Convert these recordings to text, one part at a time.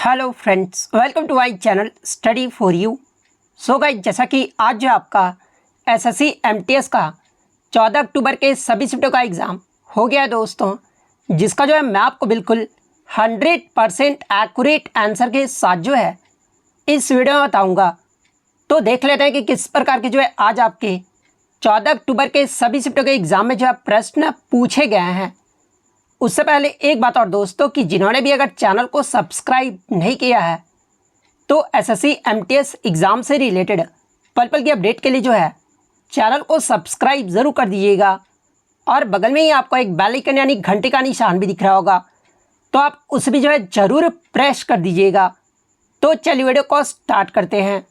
Hello friends, welcome to my channel study for you. So guys, जैसा कि आज जो आपका एसएससी एमटीएस का 14 अक्टूबर के सभी शिफ्टों का एग्ज़ाम हो गया है दोस्तों, जिसका जो है मैं आपको बिल्कुल 100% एक्यूरेट आंसर के साथ जो है इस वीडियो में बताऊंगा। तो देख लेते हैं कि किस प्रकार के जो है आज आपके 14 अक्टूबर के सभी शिफ्टों के एग्ज़ाम में जो है प्रश्न पूछे गए हैं। उससे पहले एक बात और दोस्तों, कि जिन्होंने भी अगर चैनल को सब्सक्राइब नहीं किया है तो एसएससी एमटीएस एग्ज़ाम से रिलेटेड पल पल की अपडेट के लिए जो है चैनल को सब्सक्राइब ज़रूर कर दीजिएगा। और बगल में ही आपको एक बेल आइकन यानी घंटे का निशान भी दिख रहा होगा, तो आप उसे भी जो है ज़रूर प्रेस कर दीजिएगा। तो चलिए वीडियो को स्टार्ट करते हैं।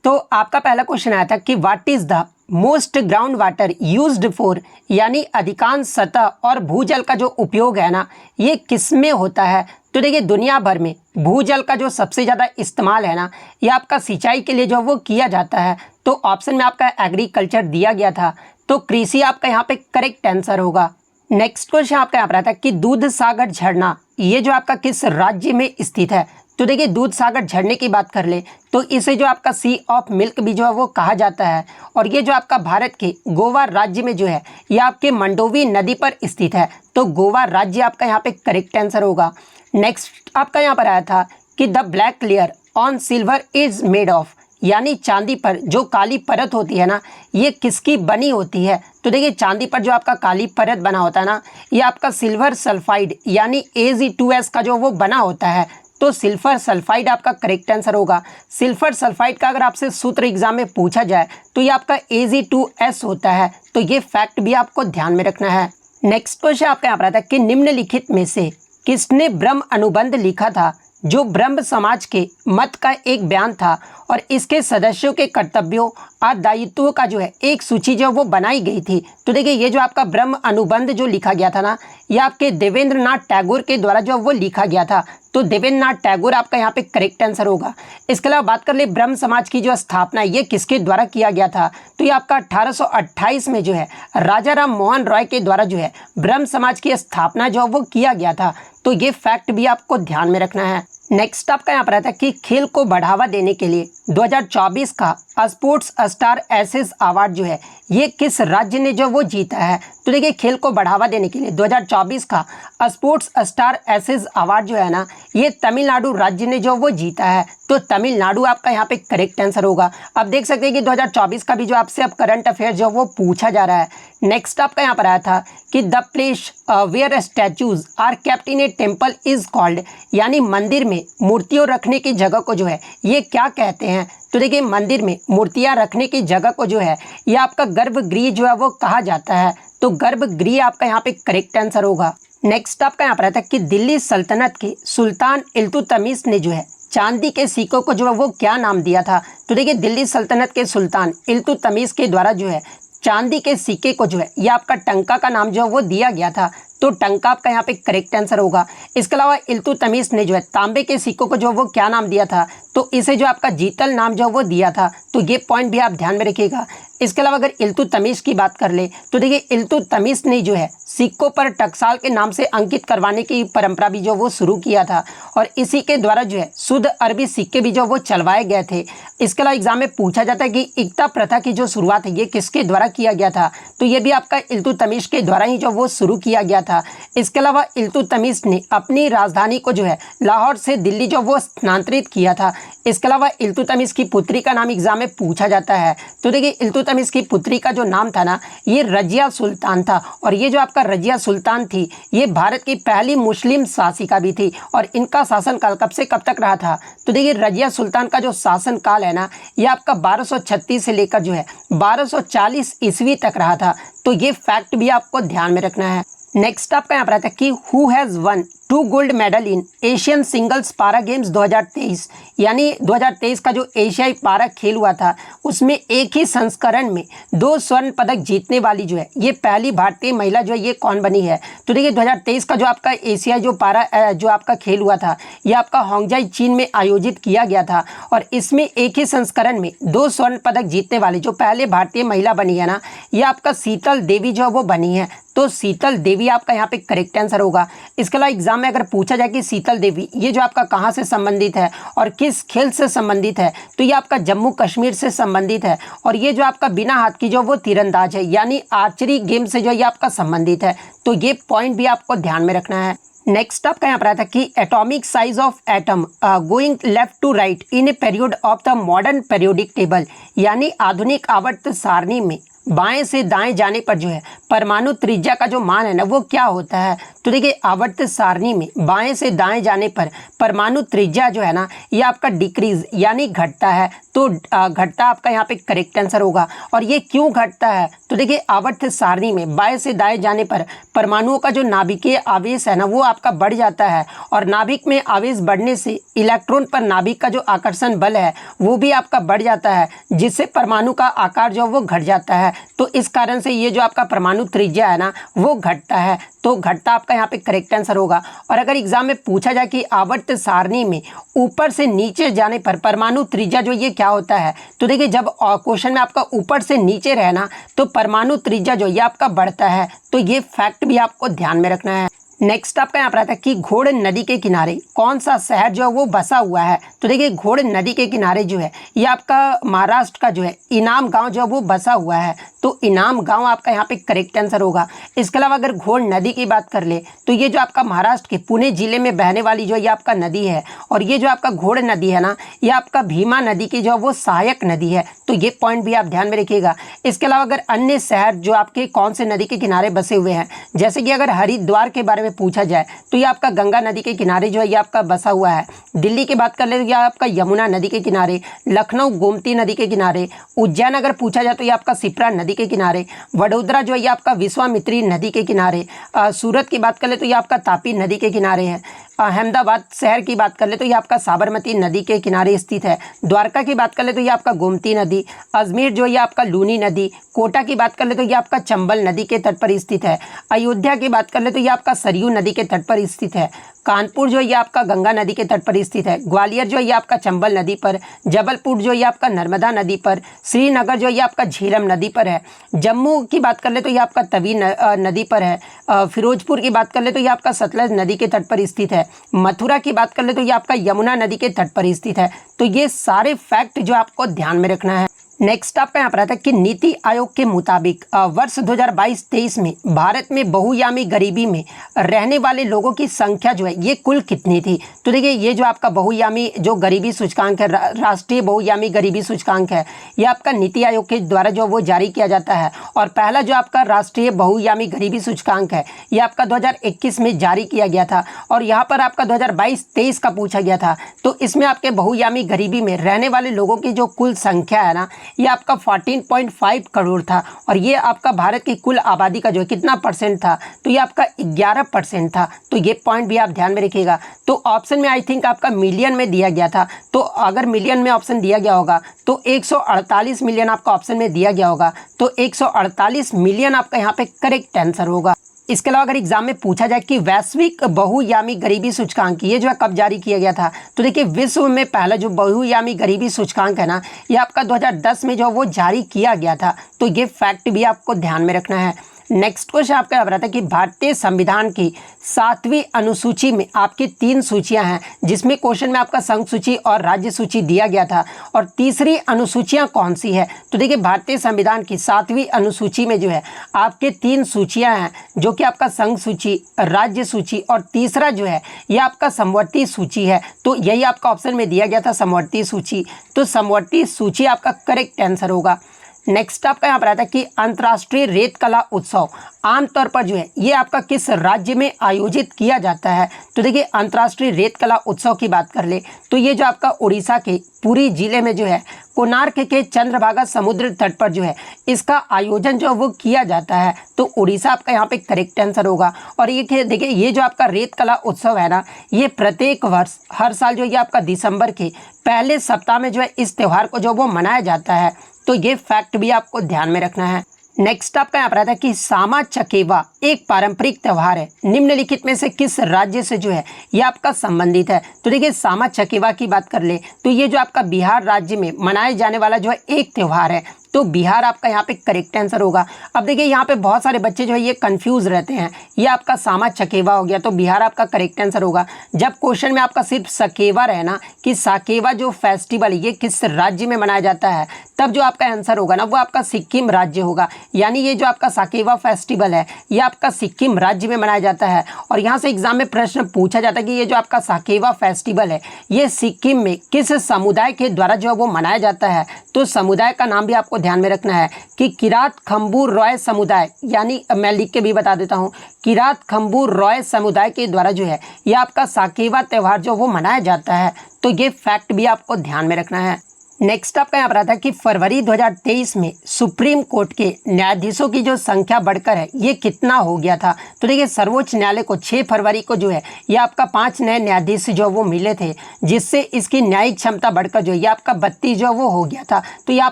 तो आपका पहला क्वेश्चन आया था कि what is the most ground water used for, यानी अधिकांश सतह और भूजल का जो उपयोग है ना, ये किस में होता है। तो देखिए, दुनिया भर में भूजल का जो सबसे ज़्यादा इस्तेमाल है ना, ये आपका सिंचाई के लिए जो वो किया जाता है। तो ऑप्शन में आपका एग्रीकल्चर दिया गया था, तो कृषि आपका यहाँ पे करेक्ट आंसर होगा। नेक्स्ट क्वेश्चन आपका यहाँ पर आता है कि दूध सागर झरना ये जो आपका किस राज्य में स्थित है। तो देखिए, दूध सागर झरने की बात कर ले तो इसे जो आपका सी ऑफ मिल्क भी जो है वो कहा जाता है, और ये जो आपका भारत के गोवा राज्य में जो है ये आपके मंडोवी नदी पर स्थित है। तो गोवा राज्य आपका यहाँ पे करेक्ट आंसर होगा। नेक्स्ट आपका यहाँ पर आया था कि the black layer on silver is made of, यानी चांदी पर जो काली परत होती है ना, ये किसकी बनी होती है। तो देखिए, चांदी पर जो आपका काली परत बना होता है ना, ये आपका सिल्वर सल्फाइड यानी Ag2S का जो वो बना होता है। तो सिल्वर सल्फाइड आपका करेक्ट आंसर होगा। सिल्वर सल्फाइड का अगर आपसे सूत्र एग्जाम में पूछा जाए तो ये आपका Ag2S होता है। तो ये फैक्ट भी आपको ध्यान में रखना है। नेक्स्ट क्वेश्चन आपका यहाँ पर आता है कि निम्नलिखित में से किसने ब्रह्म अनुबंध लिखा था, जो ब्रह्म समाज के मत का एक बयान था और इसके सदस्यों के कर्तव्यों और दायित्वों का जो है एक सूची जो वो बनाई गई थी। तो देखिए, ये जो आपका ब्रह्म अनुबंध जो लिखा गया था ना, ये आपके देवेंद्र नाथ टैगोर के द्वारा जो वो लिखा गया था। तो देवेंद्र नाथ टैगोर आपका यहाँ पे करेक्ट आंसर होगा। इसके अलावा बात कर ले ब्रह्म समाज की जो स्थापना ये किसके द्वारा किया गया था। तो ये आपका 1828 में जो है राजा राम मोहन रॉय के द्वारा जो है ब्रह्म समाज की स्थापना जो वो किया गया था। तो ये फैक्ट भी आपको ध्यान में रखना है। नेक्स्ट आपका यहाँ पर आता है कि खेल को बढ़ावा देने के लिए 2024 का स्पोर्ट्स स्टार एसेस अवार्ड जो है ये किस राज्य ने जो वो जीता है। तो देखिए, खेल को बढ़ावा देने के लिए 2024 का स्पोर्ट्स स्टार एसेस अवार्ड जो है ना, ये तमिलनाडु राज्य ने जो वो जीता है। तो तमिलनाडु आपका यहाँ पे करेक्ट आंसर होगा। अब देख सकते हैं कि 2024 का भी जो आपसे अब करंट अफेयर जो वो पूछा जा रहा है। नेक्स्ट आपका यहाँ पर आया था कि the place where statues are kept in a temple is called, यानी मंदिर में मूर्तियों रखने की जगह को जो है ये क्या कहते हैं। तो देखिए, मंदिर में मूर्तियां रखने की जगह को जो है ये आपका गर्भगृह जो है वो कहा जाता है। तो गर्भगृह आपका यहाँ पे करेक्ट आंसर होगा। नेक्स्ट आपका यहाँ पर आता है कि दिल्ली सल्तनत के सुल्तान इल्तुतमिश ने जो है चांदी के सिक्कों को जो है वो क्या नाम दिया था। तो देखिए, दिल्ली सल्तनत के सुल्तान इल्तुतमिश के द्वारा जो है चांदी के सिक्के को जो है ये आपका टंका का नाम जो है वो दिया गया था। तो टंका आपका यहाँ पे करेक्ट आंसर होगा। इसके अलावा इल्तुतमिश ने जो है तांबे के सिक्कों को जो वो क्या नाम दिया था, तो इसे जो आपका जीतल नाम जो वो दिया था। तो ये पॉइंट भी आप ध्यान में रखिएगा। इसके अलावा अगर इल्तुतमिश की बात कर ले तो देखिए, इल्तुतमिश ने जो है सिक्कों पर टकसाल के नाम से अंकित करवाने की परंपरा भी जो वो शुरू किया था, और इसी के द्वारा जो है शुद्ध अरबी सिक्के भी जो वो चलवाए गए थे। इसके अलावा एग्जाम में पूछा जाता है कि इक्ता प्रथा की जो शुरुआत है ये किसके द्वारा किया गया था। तो ये भी आपका इल्तुतमिश के द्वारा ही जो वो शुरू किया गया था। इसके अलावा इल्तुतमिश ने अपनी राजधानी को जो है लाहौर से दिल्ली जो वो स्थानांतरित किया था। इसके अलावा इल्तुतमिश की पुत्री का नाम एग्जाम में पूछा जाता है। तो देखिए, इल्तुतमिश की पुत्री का जो नाम था ना, ये रजिया सुल्तान था, और ये जो आपका रजिया सुल्तान थी ये भारत की पहली मुस्लिम शासिका भी थी। और इनका शासनकाल कब से कब तक रहा था। तो देखिए, रजिया सुल्तान का जो शासनकाल है ना, ये आपका 1236 से लेकर जो है 1240 ईस्वी तक रहा था। तो ये फैक्ट भी आपको ध्यान में रखना है। नेक्स्ट आपका यहाँ पर आता है कि who has one 2 gold medal in Asian singles पारा गेम्स 2023, यानी 2023 का जो एशियाई पारा खेल हुआ था उसमें एक ही संस्करण में 2 स्वर्ण पदक जीतने वाली जो है ये पहली भारतीय महिला जो है ये कौन बनी है। तो देखिए, 2023 का जो आपका एशियाई जो पारा जो आपका खेल हुआ था ये आपका होंगजाई चीन में आयोजित किया गया था, और इसमें एक ही संस्करण में 2 स्वर्ण पदक जीतने वाली जो पहले भारतीय महिला बनी है ना, ये आपका शीतल देवी जो वो बनी है। तो शीतल देवी आपका यहाँ पे करेक्ट आंसर होगा। इसके अलावा एग्जाम में अगर पूछा जाए कि शीतल देवी ये जो आपका कहाँ से संबंधित है और किस खेल से संबंधित है, तो ये आपका जम्मू कश्मीर से संबंधित है और ये जो आपका बिना हाथ की जो वो तीरंदाज है यानी आर्चरी गेम से जो ये आपका संबंधित है। तो ये पॉइंट भी आपको ध्यान में रखना है। नेक्स्ट आपका यहाँ पर आता है कि atomic size of atom going left to right in a period of the modern periodic table, यानी आधुनिक आवर्त सारणी में बाएं से दाएं जाने पर जो है परमाणु त्रिज्या का जो मान है ना वो क्या होता है। तो देखिए आवर्त सारणी में बाएं से दाएं जाने पर परमाणु त्रिज्या जो है ना ये आपका डिक्रीज यानी घटता है। तो घटता आपका यहाँ पे करेक्ट आंसर होगा। और ये क्यों घटता है, तो देखिए आवर्त सारणी में बाएं से दाएं जाने पर परमाणुओं का जो नाभिकीय आवेश है ना वो आपका बढ़ जाता है और नाभिक में आवेश बढ़ने से इलेक्ट्रॉन पर नाभिक का जो आकर्षण बल है वो भी आपका बढ़ जाता है, जिससे परमाणु का आकार जो वो घट जाता है। तो इस कारण से ये जो आपका परमाणु त्रिज्या है ना वो घटता है। तो घटता आपका यहाँ पे करेक्ट आंसर होगा। और अगर एग्जाम में पूछा जाए कि आवर्त सारणी में ऊपर से नीचे जाने पर परमाणु त्रिज्या जो ये क्या होता है, तो देखिए जब क्वेश्चन में आपका ऊपर से नीचे रहना तो परमाणु त्रिज्या जो ये आपका बढ़ता है। तो ये फैक्ट भी आपको ध्यान में रखना है। नेक्स्ट आपका यहाँ पर आता है कि घोड़ नदी के किनारे कौन सा शहर जो है वो बसा हुआ है। तो देखिए घोड़ नदी के किनारे जो है ये आपका महाराष्ट्र का जो है इनाम गांव जो है वो बसा हुआ है। तो इनाम गांव आपका यहाँ पे करेक्ट आंसर होगा। इसके अलावा अगर घोड़ नदी की बात कर ले तो ये जो आपका महाराष्ट्र के पुणे जिले में बहने वाली जो ये आपका नदी है और ये जो आपका घोड़ नदी है ना ये आपका भीमा नदी की जो है वो सहायक नदी है। तो ये पॉइंट भी आप ध्यान में रखिएगा। इसके अलावा अगर अन्य शहर जो आपके कौन से नदी के किनारे बसे हुए हैं, जैसे कि अगर हरिद्वार के बारे में पूछा जाए तो ये आपका गंगा नदी के किनारे जो है ये आपका बसा हुआ है। दिल्ली की बात कर ले तो ये आपका यमुना नदी के किनारे, लखनऊ गोमती नदी के किनारे, उज्जैन अगर पूछा जाए तो ये आपका शिप्रा नदी के किनारे, वडोदरा जो है ये आपका विश्वामित्री नदी के किनारे, सूरत की बात कर ले तो ये आपका तापी नदी के किनारे है, अहमदाबाद शहर की बात कर ले तो ये आपका साबरमती नदी के किनारे स्थित है, द्वारका की बात कर ले तो ये आपका गोमती नदी, अजमेर जो ये आपका लूनी नदी, कोटा की बात कर ले तो ये आपका चंबल नदी के तट पर स्थित है, अयोध्या की बात कर ले तो ये आपका सरयू नदी के तट पर स्थित है, कानपुर जो ये आपका गंगा नदी के तट पर स्थित है, ग्वालियर जो ये आपका चंबल नदी पर, जबलपुर जो ये आपका नर्मदा नदी पर, श्रीनगर जो ये आपका झीलम नदी पर है, जम्मू की बात कर ले तो ये आपका तवी नदी पर है, फिरोजपुर की बात कर ले तो ये आपका सतलज नदी के तट पर स्थित है, मथुरा की बात कर ले तो ये आपका यमुना नदी के तट पर स्थित है। तो ये सारे फैक्ट जो आपको ध्यान में रखना है। नेक्स्ट आपका यहाँ पर आता है कि नीति आयोग के मुताबिक वर्ष 2022-23 में भारत में बहुआयामी गरीबी में रहने वाले लोगों की संख्या जो है ये कुल कितनी थी। तो देखिए ये जो आपका बहुआयामी जो गरीबी सूचकांक है, राष्ट्रीय बहुआयामी गरीबी सूचकांक है, ये आपका नीति आयोग के द्वारा जो वो जारी किया जाता है। और पहला जो आपका राष्ट्रीय बहुआयामी गरीबी सूचकांक है ये आपका 2021 में जारी किया गया था और यहाँ पर आपका 2022-23 का पूछा गया था। तो इसमें आपके बहुआयामी गरीबी में रहने वाले लोगों की जो कुल संख्या है ना ये आपका 14.5 करोड़ था और ये आपका भारत की कुल आबादी का जो है कितना परसेंट था, तो ये आपका 11% था। तो ये पॉइंट भी आप ध्यान में रखिएगा। तो ऑप्शन में आई थिंक आपका मिलियन में दिया गया था, तो अगर मिलियन में ऑप्शन दिया गया होगा तो 148 मिलियन आपका ऑप्शन में दिया गया होगा। तो 148 मिलियन आपका यहाँ पे करेक्ट आंसर होगा। इसके अलावा अगर एग्जाम में पूछा जाए कि वैश्विक बहुआयामी गरीबी सूचकांक ये जो है कब जारी किया गया था, तो देखिए विश्व में पहला जो बहुआयामी गरीबी सूचकांक है ना ये आपका 2010 में जो वो जारी किया गया था। तो ये फैक्ट भी आपको ध्यान में रखना है। नेक्स्ट क्वेश्चन आपका यहाँ था कि भारतीय संविधान की 7वीं अनुसूची में आपकी 3 सूचियां हैं, जिसमें क्वेश्चन में आपका संघ सूची और राज्य सूची दिया गया था। और तीसरी अनुसूचियां कौन सी है, तो देखिए भारतीय संविधान की 7वीं अनुसूची में जो है आपके 3 सूचियां हैं, जो कि आपका संघ सूची, राज्य सूची और तीसरा जो है ये आपका समवर्ती सूची है। तो यही आपका ऑप्शन में दिया गया था समवर्ती सूची। तो समवर्ती सूची आपका करेक्ट आंसर होगा। नेक्स्ट आपका यहाँ पर आता है कि अंतर्राष्ट्रीय रेत कला उत्सव आमतौर पर जो है ये आपका किस राज्य में आयोजित किया जाता है। तो देखिए अंतर्राष्ट्रीय रेत कला उत्सव की बात कर ले तो ये जो आपका उड़ीसा के पुरी जिले में जो है कोणार्क के चंद्रभागा समुद्र तट पर जो है इसका आयोजन जो वो किया जाता है। तो उड़ीसा आपका यहाँ पे करेक्ट आंसर होगा। और ये देखिए ये जो आपका रेत कला उत्सव है ना ये प्रत्येक वर्ष हर साल जो ये आपका दिसंबर के पहले सप्ताह में जो है इस त्यौहार को जो वो मनाया जाता है। तो ये फैक्ट भी आपको ध्यान में रखना है। नेक्स्ट आपका यहाँ पर आता है कि सामा चकेवा एक पारंपरिक त्यौहार है, निम्नलिखित में से किस राज्य से जो है ये आपका संबंधित है। तो देखिए सामा चकेवा की बात कर ले तो ये जो आपका बिहार राज्य में मनाए जाने वाला जो है एक त्यौहार है। तो बिहार आपका यहाँ पे करेक्ट आंसर होगा। अब देखिए यहाँ पे बहुत सारे बच्चे जो है ये कंफ्यूज रहते हैं, ये आपका सामा चकेवा हो गया, तो बिहार आपका करेक्ट आंसर होगा। जब क्वेश्चन में आपका सिर्फ सकेवा रहे ना कि साकेवा जो फेस्टिवल ये किस राज्य में मनाया जाता है, तब जो आपका आंसर होगा ना वो आपका सिक्किम राज्य होगा। यानी ये जो आपका साकेवा फेस्टिवल है ये आपका सिक्किम राज्य में मनाया जाता है। और यहाँ से एग्जाम में प्रश्न पूछा जाता है कि ये जो आपका साकेवा फेस्टिवल है ये सिक्किम में किस समुदाय के द्वारा जो है वो मनाया जाता है। तो समुदाय का नाम भी आपको ध्यान में रखना है कि किरात खम्बू रॉय समुदाय, यानी मैं लिख के भी बता देता हूँ, किरात खम्बू रॉय समुदाय के द्वारा जो है ये आपका साकेवा त्यौहार जो वो मनाया जाता है। तो ये फैक्ट भी आपको ध्यान में रखना है। नेक्स्ट आपका यहाँ पर आता है कि फरवरी 2023 में सुप्रीम कोर्ट के न्यायाधीशों की जो संख्या बढ़कर है ये कितना हो गया था। तो देखिए सर्वोच्च न्यायालय को 6 फरवरी को जो है ये आपका 5 नए न्यायाधीश जो वो मिले थे, जिससे इसकी न्यायिक क्षमता बढ़कर जो ये आपका 32 जो वो हो गया था। तो यहाँ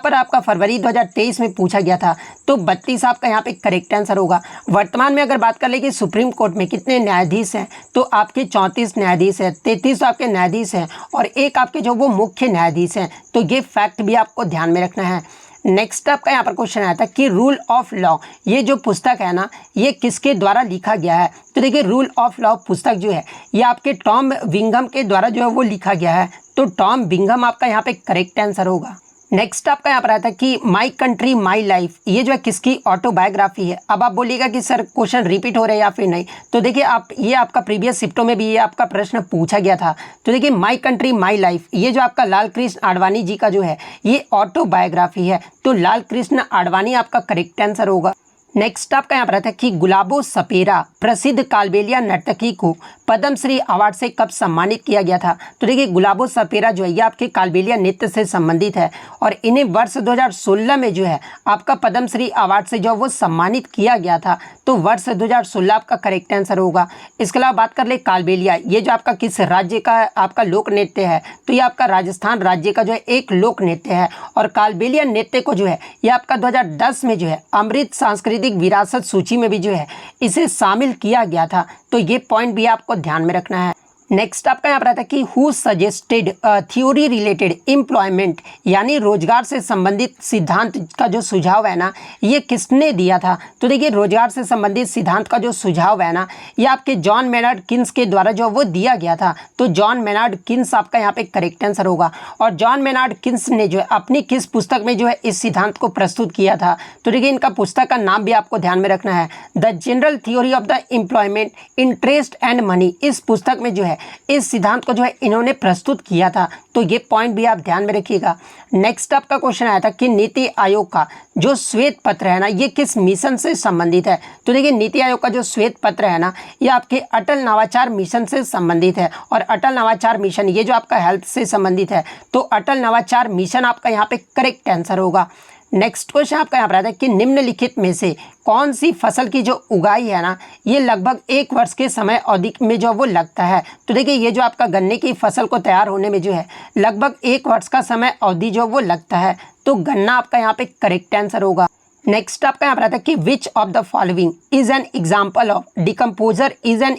पर आपका फरवरी 2023 में पूछा गया था, तो 32 आपका यहाँ पे करेक्ट आंसर होगा। वर्तमान में अगर बात कर ले कि सुप्रीम कोर्ट में कितने न्यायाधीश हैं, तो आपके 34 न्यायाधीश हैं, 33 आपके न्यायाधीश हैं और एक आपके जो वो मुख्य न्यायाधीश हैं। तो ये फैक्ट भी आपको ध्यान में रखना है। नेक्स्ट आपका यहाँ पर क्वेश्चन आया था कि रूल ऑफ लॉ ये जो पुस्तक है ना ये किसके द्वारा लिखा गया है। तो देखिए रूल ऑफ लॉ पुस्तक जो है ये आपके टॉम बिंघम के द्वारा जो है वो लिखा गया है। तो टॉम बिंघम आपका यहाँ पे करेक्ट आंसर होगा। नेक्स्ट आपका यहाँ पर आता है कि माई कंट्री माई लाइफ ये जो है किसकी ऑटोबायोग्राफी है। अब आप बोलिएगा कि सर क्वेश्चन रिपीट हो रहे हैं या फिर नहीं, तो देखिए आप ये आपका प्रीवियस शिफ्टों में भी ये आपका प्रश्न पूछा गया था। तो देखिए माई कंट्री माई लाइफ ये जो आपका लाल कृष्ण आडवाणी जी का जो है ये ऑटोबायोग्राफी है। तो लाल कृष्ण आडवाणी आपका करेक्ट आंसर होगा। नेक्स्ट आपका यहाँ पर आता है कि गुलाबो सपेरा प्रसिद्ध कालबेलिया नर्तकी को पद्मश्री अवार्ड से कब सम्मानित किया गया था। तो देखिए गुलाबो सपेरा जो है ये आपके कालबेलिया नृत्य से संबंधित है और इन्हें वर्ष 2016 में जो है आपका पद्मश्री अवार्ड से जो वो सम्मानित किया गया था। तो वर्ष 2016 आपका करेक्ट आंसर होगा। इसके अलावा बात कर ले कालबेलिया ये जो आपका किस राज्य का आपका लोक नृत्य है, तो ये आपका राजस्थान राज्य का जो है एक लोक नृत्य है। और कालबेलिया नृत्य को जो है ये आपका 2010 में जो है अमृत सांस्कृतिक विरासत सूची में भी जो है इसे शामिल किया गया था। तो ये पॉइंट भी आपको ध्यान में रखना है। नेक्स्ट आपका यहाँ पर आता है कि who suggested theory related employment यानी रोजगार से संबंधित सिद्धांत का जो सुझाव है ना ये किसने दिया था। तो देखिए रोजगार से संबंधित सिद्धांत का जो सुझाव है ना ये आपके जॉन मेनार्ड किन्स के द्वारा जो वो दिया गया था। तो जॉन मेनार्ड किन्स आपका यहाँ पे करेक्ट आंसर होगा। और जॉन मेनार्ड किन्स ने जो है अपनी किस पुस्तक में जो है इस सिद्धांत को प्रस्तुत किया था। तो देखिए इनका पुस्तक का नाम भी आपको ध्यान में रखना है, the general theory of the employment interest and money. इस पुस्तक में जो है इस सिद्धांत को जो है इन्होंने प्रस्तुत किया था। तो ये पॉइंट भी आप ध्यान में रखिएगा। नेक्स्ट आपका क्वेश्चन आया था कि नीति आयोग का जो श्वेत पत्र है ना ये किस मिशन से संबंधित है। तो देखिए नीति आयोग का जो श्वेत पत्र है ना ये आपके अटल नवाचार मिशन से संबंधित है। और अटल नवाचार मिशन ये जो आपका हेल्थ से संबंधित है, तो अटल नवाचार मिशन आपका यहाँ पे करेक्ट आंसर होगा। नेक्स्ट क्वेश्चन आपका यहाँ पर आता है कि निम्नलिखित में से कौन सी फसल की जो उगाई है ना ये लगभग 1 वर्ष के समय अवधि में जो वो लगता है। तो देखिए ये जो आपका गन्ने की फसल को तैयार होने में जो है लगभग 1 वर्ष का समय अवधि जो वो लगता है। तो गन्ना आपका यहाँ पे करेक्ट आंसर होगा। नेक्स्ट आपका यहाँ पर आता है कि which of the following is an example of decomposer is an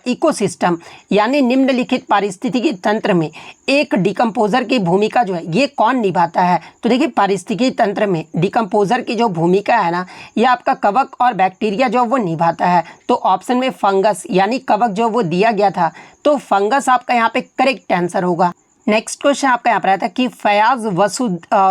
ecosystem यानी निम्नलिखित पारिस्थितिकी तंत्र में एक डिकम्पोजर की भूमिका जो है ये कौन निभाता है। तो देखिए पारिस्थितिकी तंत्र में डिकम्पोजर की जो भूमिका है ना ये आपका कवक और बैक्टीरिया जो वो निभाता है। तो ऑप्शन में फंगस यानी कवक जो वो दिया गया था, तो फंगस आपका यहाँ पे करेक्ट आंसर होगा। नेक्स्ट क्वेश्चन आपका यहाँ पर आता है कि फयाज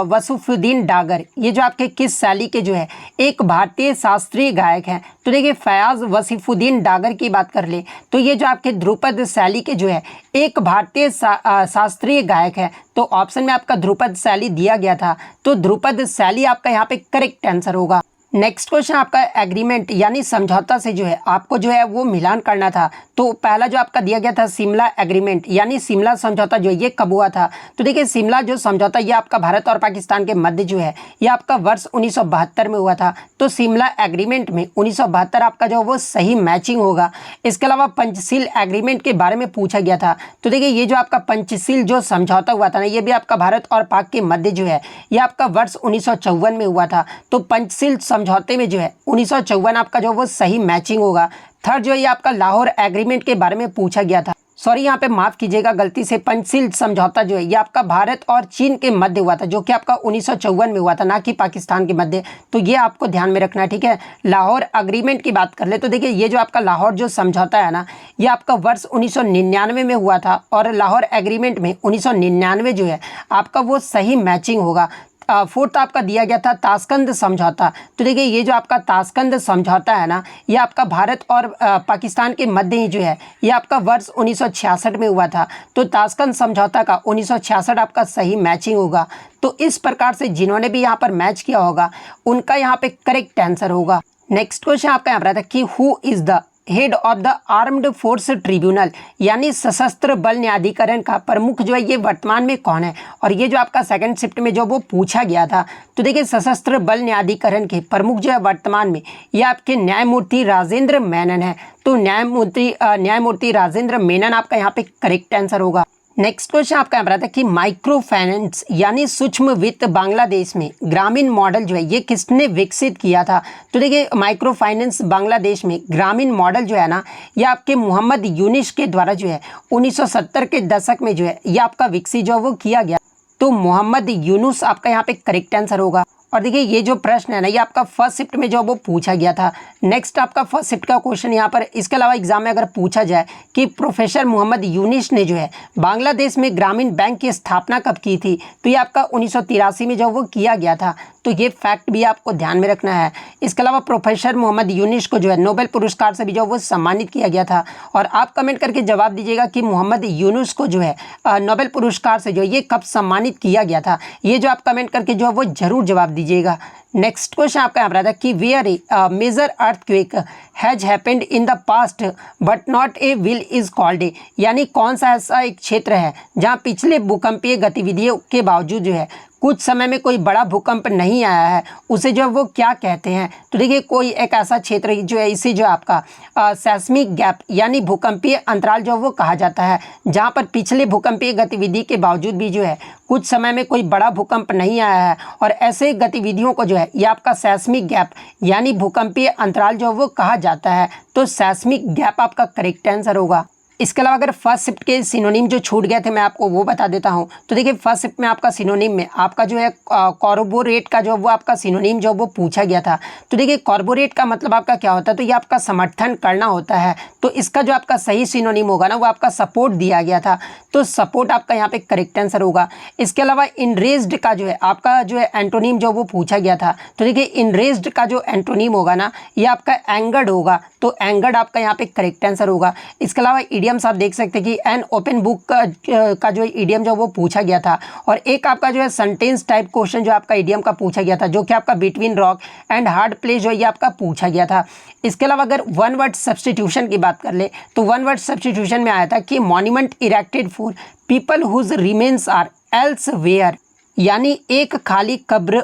वसूफुद्दीन डागर ये जो आपके किस शैली के जो है एक भारतीय शास्त्रीय गायक हैं। तो देखिए फयाज वसीफुद्दीन डागर की बात कर ले तो ये जो आपके ध्रुपद शैली के जो है एक भारतीय शास्त्रीय गायक है। तो ऑप्शन में आपका ध्रुपद शैली दिया गया था, तो ध्रुपद शैली आपका यहाँ पे करेक्ट आंसर होगा। नेक्स्ट क्वेश्चन आपका एग्रीमेंट यानी समझौता से जो है आपको जो है वो मिलान करना था। तो पहला जो आपका दिया गया था शिमला एग्रीमेंट यानी शिमला समझौता जो है ये कब हुआ था। तो देखिए शिमला जो समझौता ये आपका भारत और पाकिस्तान के मध्य जो है ये आपका वर्ष 1972 में हुआ था। तो शिमला एग्रीमेंट में 1972 आपका जो वो सही मैचिंग होगा। इसके अलावा पंचशील एग्रीमेंट के बारे में पूछा गया था। तो देखिए ये जो आपका पंचशील जो समझौता हुआ था ना ये भी आपका भारत और पाक के मध्य जो है ये आपका वर्ष 1954 में हुआ था। तो पंचशील समझौते में जो है 1954 आपका जो वो सही मैचिंग होगा। थर्ड जो है आपका लाहौर एग्रीमेंट के बारे में पूछा गया था। सॉरी यहाँ पे माफ़ कीजिएगा, गलती से पंचशील समझौता जो है ये आपका भारत और चीन के मध्य हुआ था, जो कि आपका 1954 में हुआ था, ना कि पाकिस्तान के मध्य। तो ये आपको ध्यान में रखना है, ठीक है। लाहौर एग्रीमेंट की बात कर ले तो देखिए ये जो आपका लाहौर जो समझौता है ना, ये आपका वर्ष 1999 में हुआ था, और लाहौर एग्रीमेंट में 1999 जो है आपका वो सही मैचिंग होगा। फोर्थ आपका दिया गया था ताशकंद समझौता। तो देखिए ये जो आपका ताशकंद समझौता है ना, ये आपका भारत और पाकिस्तान के मध्य ही जो है ये आपका वर्ष 1966 में हुआ था। तो ताशकंद समझौता का 1966 आपका सही मैचिंग होगा। तो इस प्रकार से जिन्होंने भी यहाँ पर मैच किया होगा उनका यहाँ पे करेक्ट आंसर होगा। नेक्स्ट क्वेश्चन आपका यहाँ पर आता है कि who is the head of the armed force tribunal, यानी सशस्त्र बल न्यायाधिकरण का प्रमुख जो है ये वर्तमान में कौन है। और ये जो आपका सेकंड शिफ्ट में जो वो पूछा गया था, तो देखिए सशस्त्र बल न्यायाधिकरण के प्रमुख जो है वर्तमान में ये आपके न्यायमूर्ति राजेंद्र मेनन है। तो न्यायमूर्ति राजेंद्र मेनन आपका यहाँ पे करेक्ट आंसर होगा। नेक्स्ट क्वेश्चन आपका यहाँ पर आता है कि माइक्रो फाइनेंस यानी सूक्ष्म वित्त बांग्लादेश में ग्रामीण मॉडल जो है ये किसने विकसित किया था। तो देखिए माइक्रो फाइनेंस बांग्लादेश में ग्रामीण मॉडल जो है ना, ये आपके मोहम्मद यूनिस के द्वारा जो है 1970 के दशक में जो है ये आपका विकसित जो वो किया गया। तो मोहम्मद यूनुस आपका यहाँ पे करेक्ट आंसर होगा। और देखिए ये जो प्रश्न है ना, ये आपका फर्स्ट शिफ्ट में जो वो पूछा गया था। नेक्स्ट आपका फर्स्ट शिफ्ट का क्वेश्चन यहाँ पर, इसके अलावा एग्जाम में अगर पूछा जाए कि प्रोफेसर मोहम्मद यूनिस ने जो है बांग्लादेश में ग्रामीण बैंक की स्थापना कब की थी, तो ये आपका 1983 में जो वो किया गया था। तो ये फैक्ट भी आपको ध्यान में रखना है। इसके अलावा प्रोफेसर मोहम्मद यूनिस को जो है नोबेल पुरस्कार से भी जो वो सम्मानित किया गया था। और आप कमेंट करके जवाब दीजिएगा कि मोहम्मद यूनुस को जो है नोबेल पुरस्कार से जो ये कब सम्मानित किया गया था। ये जो आप कमेंट करके जो है वो जरूर जवाब दीजिएगा। नेक्स्ट क्वेश्चन आपका यहाँ पर आता है कि where a major earthquake has happened in the past but not a will is called a, यानी कौन सा ऐसा एक क्षेत्र है जहाँ पिछले भूकंपीय गतिविधियों के बावजूद जो है कुछ समय में कोई बड़ा भूकंप नहीं आया है, उसे जो है वो क्या कहते हैं। तो देखिए कोई एक ऐसा क्षेत्र जो है इसे जो आपका सेस्मिक गैप यानी भूकंपीय अंतराल जो वो कहा जाता है, जहाँ पर पिछले भूकंपीय गतिविधि के बावजूद भी जो है कुछ समय में कोई बड़ा भूकंप नहीं आया है, और ऐसे गतिविधियों को जो है ये आपका सेस्मिक गैप यानी भूकंपीय अंतराल जो वो कहा जाता है। तो सेस्मिक गैप आपका करेक्ट आंसर होगा। इसके अलावा अगर फर्स्ट शिफ्ट के सिनोनिम जो छूट गए थे मैं आपको वो बता देता हूं। तो देखिए फर्स्ट शिफ्ट में आपका सिनोनिम में आपका जो है कॉर्बोरेट का जो वो आपका सिनोनिम जो वो पूछा गया था। तो देखिए कॉर्बोरेट का मतलब आपका क्या होता है, तो ये आपका समर्थन करना होता है। तो इसका जो आपका सही सिनोनिम होगा ना वो आपका सपोर्ट दिया गया था। तो सपोर्ट आपका यहाँ पे करेक्ट आंसर होगा। इसके अलावा इनरेज्ड का जो है आपका जो है एंटोनिम जो वो पूछा गया था। तो देखिए इनरेज्ड का जो एंटोनिम होगा ना ये आपका एंगर्ड होगा। तो एंगर्ड आपका यहाँ पे करेक्ट आंसर होगा। इसके अलावा इडियम्स आप देख सकते हैं कि एन ओपन बुक का जो इडियम जो वो पूछा गया था, और एक आपका जो है सेंटेंस टाइप क्वेश्चन जो आपका इडियम का पूछा गया था, जो कि आपका between rock and hard place जो ये आपका पूछा गया था। इसके अलावा अगर वन वर्ड सब्सटीट्यूशन की बात कर ले तो वन वर्ड सब्सटीट्यूशन में आया था कि monument erected for people whose remains are elsewhere, यानी एक खाली कब्र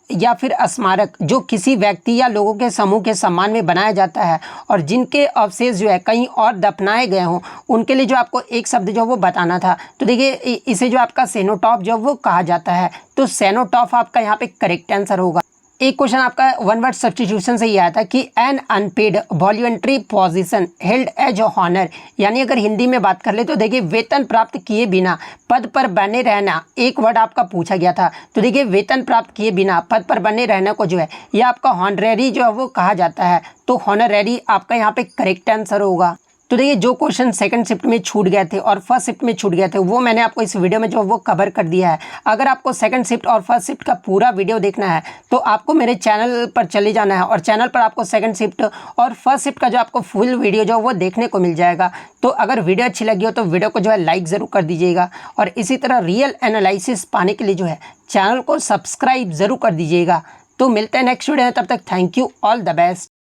या फिर स्मारक जो किसी व्यक्ति या लोगों के समूह के सम्मान में बनाया जाता है और जिनके अवशेष जो है कहीं और दफनाए गए हों, उनके लिए जो आपको एक शब्द जो वो बताना था। तो देखिए इसे जो आपका सेनोटॉप जो वो कहा जाता है। तो सेनोटॉप आपका यहाँ पे करेक्ट आंसर होगा। एक क्वेश्चन आपका वन वर्ड सब्सटीट्यूशन से ही आया था कि an unpaid voluntary position held as honour, यानी अगर हिंदी में बात कर ले तो देखिए वेतन प्राप्त किए बिना पद पर बने रहना, एक वर्ड आपका पूछा गया था। तो देखिए वेतन प्राप्त किए बिना पद पर बने रहने को जो है ये आपका हॉनरेरी जो है वो कहा जाता है। तो हॉनरेरी आपका यहाँ पे करेक्ट आंसर होगा। तो देखिए जो क्वेश्चन सेकंड शिफ्ट में छूट गए थे और फर्स्ट शिफ्ट में छूट गए थे वो मैंने आपको इस वीडियो में जो वो कवर कर दिया है। अगर आपको सेकंड शिफ्ट और फर्स्ट शिफ्ट का पूरा वीडियो देखना है तो आपको मेरे चैनल पर चले जाना है, और चैनल पर आपको सेकंड शिफ्ट और फर्स्ट शिफ्ट का जो आपको फुल वीडियो जो वो देखने को मिल जाएगा। तो अगर वीडियो अच्छी लगी हो तो वीडियो को जो है लाइक ज़रूर कर दीजिएगा, और इसी तरह रियल एनालिसिस पाने के लिए जो है चैनल को सब्सक्राइब ज़रूर कर दीजिएगा। तो मिलते हैं नेक्स्ट वीडियो में, तब तक thank you, all the best.